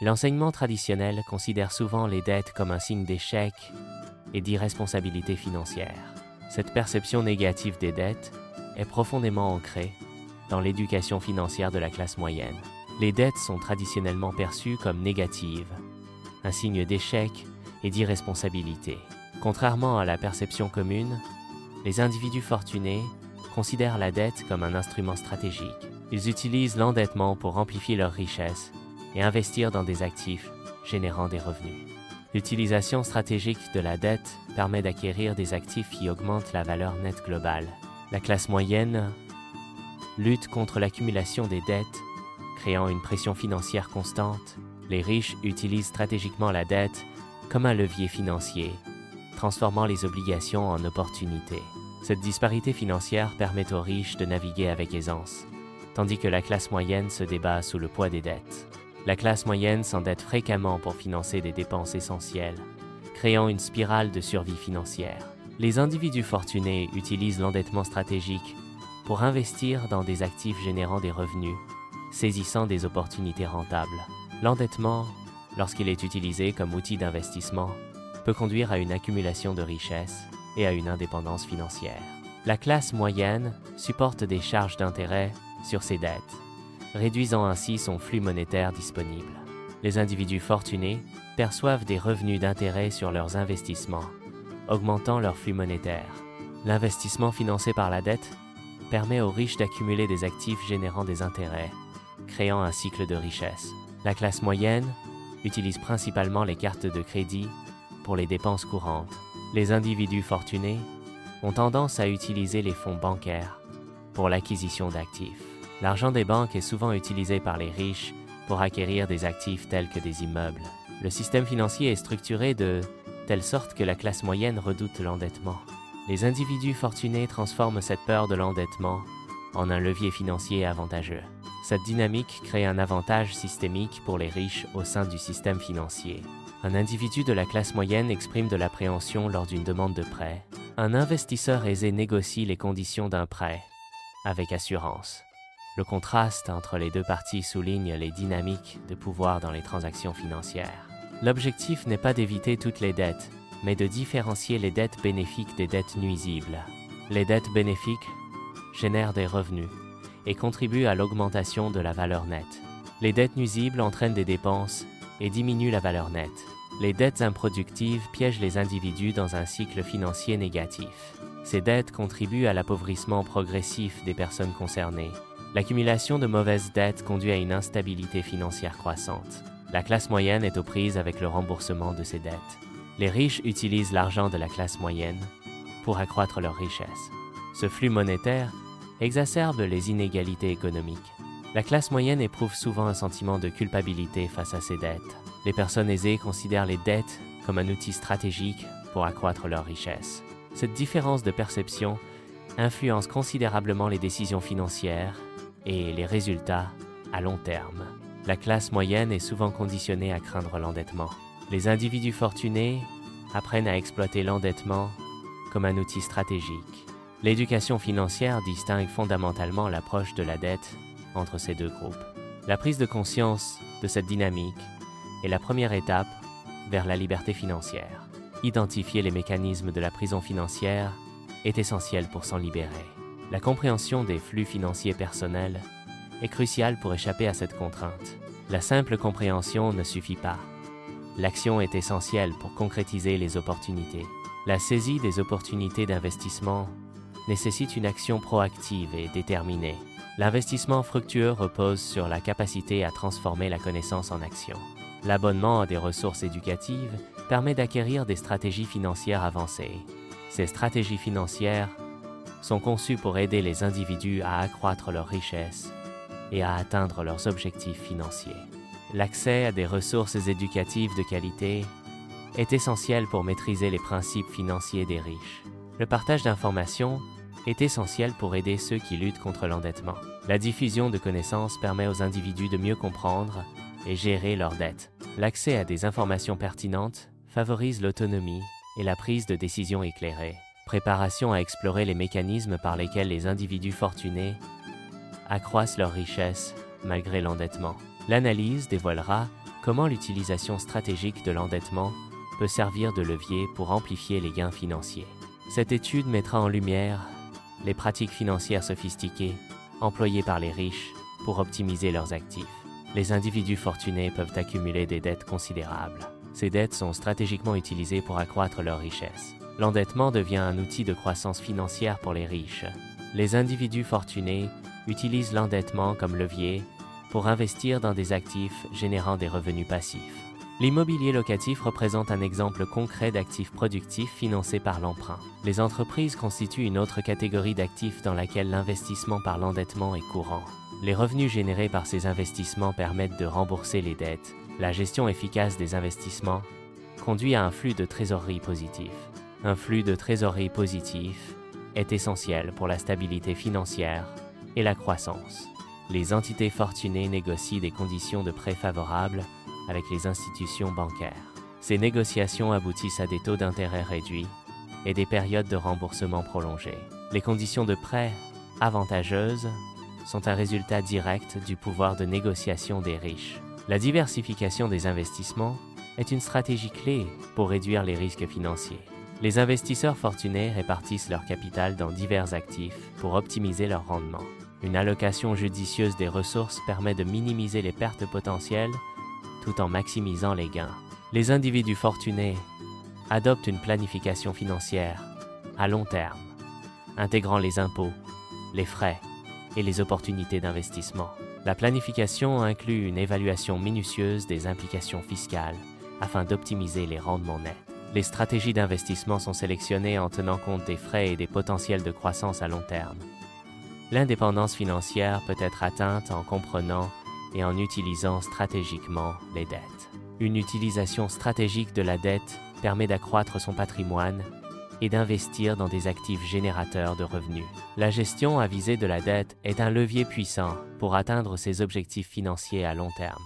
L'enseignement traditionnel considère souvent les dettes comme un signe d'échec et d'irresponsabilité financière. Cette perception négative des dettes est profondément ancrée dans l'éducation financière de la classe moyenne. Les dettes sont traditionnellement perçues comme négatives, un signe d'échec et d'irresponsabilité. Contrairement à la perception commune, les individus fortunés considèrent la dette comme un instrument stratégique. Ils utilisent l'endettement pour amplifier leur richesse et investir dans des actifs générant des revenus. L'utilisation stratégique de la dette permet d'acquérir des actifs qui augmentent la valeur nette globale. La classe moyenne lutte contre l'accumulation des dettes, créant une pression financière constante. Les riches utilisent stratégiquement la dette comme un levier financier, transformant les obligations en opportunités. Cette disparité financière permet aux riches de naviguer avec aisance, tandis que la classe moyenne se débat sous le poids des dettes. La classe moyenne s'endette fréquemment pour financer des dépenses essentielles, créant une spirale de survie financière. Les individus fortunés utilisent l'endettement stratégique pour investir dans des actifs générant des revenus, saisissant des opportunités rentables. L'endettement, lorsqu'il est utilisé comme outil d'investissement, peut conduire à une accumulation de richesses et à une indépendance financière. La classe moyenne supporte des charges d'intérêt sur ses dettes, réduisant ainsi son flux monétaire disponible. Les individus fortunés perçoivent des revenus d'intérêt sur leurs investissements, augmentant leur flux monétaire. L'investissement financé par la dette permet aux riches d'accumuler des actifs générant des intérêts, créant un cycle de richesse. La classe moyenne utilise principalement les cartes de crédit pour les dépenses courantes. Les individus fortunés ont tendance à utiliser les fonds bancaires pour l'acquisition d'actifs. L'argent des banques est souvent utilisé par les riches pour acquérir des actifs tels que des immeubles. Le système financier est structuré de telle sorte que la classe moyenne redoute l'endettement. Les individus fortunés transforment cette peur de l'endettement en un levier financier avantageux. Cette dynamique crée un avantage systémique pour les riches au sein du système financier. Un individu de la classe moyenne exprime de l'appréhension lors d'une demande de prêt. Un investisseur aisé négocie les conditions d'un prêt avec assurance. Le contraste entre les deux parties souligne les dynamiques de pouvoir dans les transactions financières. L'objectif n'est pas d'éviter toutes les dettes, mais de différencier les dettes bénéfiques des dettes nuisibles. Les dettes bénéfiques génèrent des revenus et contribuent à l'augmentation de la valeur nette. Les dettes nuisibles entraînent des dépenses et diminuent la valeur nette. Les dettes improductives piègent les individus dans un cycle financier négatif. Ces dettes contribuent à l'appauvrissement progressif des personnes concernées. L'accumulation de mauvaises dettes conduit à une instabilité financière croissante. La classe moyenne est aux prises avec le remboursement de ses dettes. Les riches utilisent l'argent de la classe moyenne pour accroître leur richesse. Ce flux monétaire exacerbe les inégalités économiques. La classe moyenne éprouve souvent un sentiment de culpabilité face à ses dettes. Les personnes aisées considèrent les dettes comme un outil stratégique pour accroître leur richesse. Cette différence de perception influence considérablement les décisions financières et les résultats à long terme. La classe moyenne est souvent conditionnée à craindre l'endettement. Les individus fortunés apprennent à exploiter l'endettement comme un outil stratégique. L'éducation financière distingue fondamentalement l'approche de la dette entre ces deux groupes. La prise de conscience de cette dynamique est la première étape vers la liberté financière. Identifier les mécanismes de la prison financière est essentiel pour s'en libérer. La compréhension des flux financiers personnels est cruciale pour échapper à cette contrainte. La simple compréhension ne suffit pas. L'action est essentielle pour concrétiser les opportunités. La saisie des opportunités d'investissement nécessite une action proactive et déterminée. L'investissement fructueux repose sur la capacité à transformer la connaissance en action. L'abonnement à des ressources éducatives permet d'acquérir des stratégies financières avancées. Ces stratégies financières sont conçues pour aider les individus à accroître leur richesse et à atteindre leurs objectifs financiers. L'accès à des ressources éducatives de qualité est essentiel pour maîtriser les principes financiers des riches. Le partage d'informations est essentiel pour aider ceux qui luttent contre l'endettement. La diffusion de connaissances permet aux individus de mieux comprendre et gérer leurs dettes. L'accès à des informations pertinentes favorise l'autonomie et la prise de décisions éclairées. Préparation à explorer les mécanismes par lesquels les individus fortunés accroissent leur richesse malgré l'endettement. L'analyse dévoilera Comment l'utilisation stratégique de l'endettement peut servir de levier pour amplifier les gains financiers. Cette étude mettra en lumière les pratiques financières sophistiquées employées par les riches pour optimiser leurs actifs. Les individus fortunés peuvent accumuler des dettes considérables. Ces dettes sont stratégiquement utilisées pour accroître leur richesse. L'endettement devient un outil de croissance financière pour les riches. Les individus fortunés utilisent l'endettement comme levier pour investir dans des actifs générant des revenus passifs. L'immobilier locatif représente un exemple concret d'actifs productifs financés par l'emprunt. Les entreprises constituent une autre catégorie d'actifs dans laquelle l'investissement par l'endettement est courant. Les revenus générés par ces investissements permettent de rembourser les dettes. La gestion efficace des investissements conduit à un flux de trésorerie positif. Un flux de trésorerie positif est essentiel pour la stabilité financière et la croissance. Les entités fortunées négocient des conditions de prêt favorables avec les institutions bancaires. Ces négociations aboutissent à des taux d'intérêt réduits et des périodes de remboursement prolongées. Les conditions de prêt avantageuses sont un résultat direct du pouvoir de négociation des riches. La diversification des investissements est une stratégie clé pour réduire les risques financiers. Les investisseurs fortunés répartissent leur capital dans divers actifs pour optimiser leur rendement. Une allocation judicieuse des ressources permet de minimiser les pertes potentielles tout en maximisant les gains. Les individus fortunés adoptent une planification financière à long terme, intégrant les impôts, les frais et les opportunités d'investissement. La planification inclut une évaluation minutieuse des implications fiscales afin d'optimiser les rendements nets. Les stratégies d'investissement sont sélectionnées en tenant compte des frais et des potentiels de croissance à long terme. L'indépendance financière peut être atteinte en comprenant et en utilisant stratégiquement les dettes. Une utilisation stratégique de la dette permet d'accroître son patrimoine et d'investir dans des actifs générateurs de revenus. La gestion avisée de la dette est un levier puissant pour atteindre ses objectifs financiers à long terme.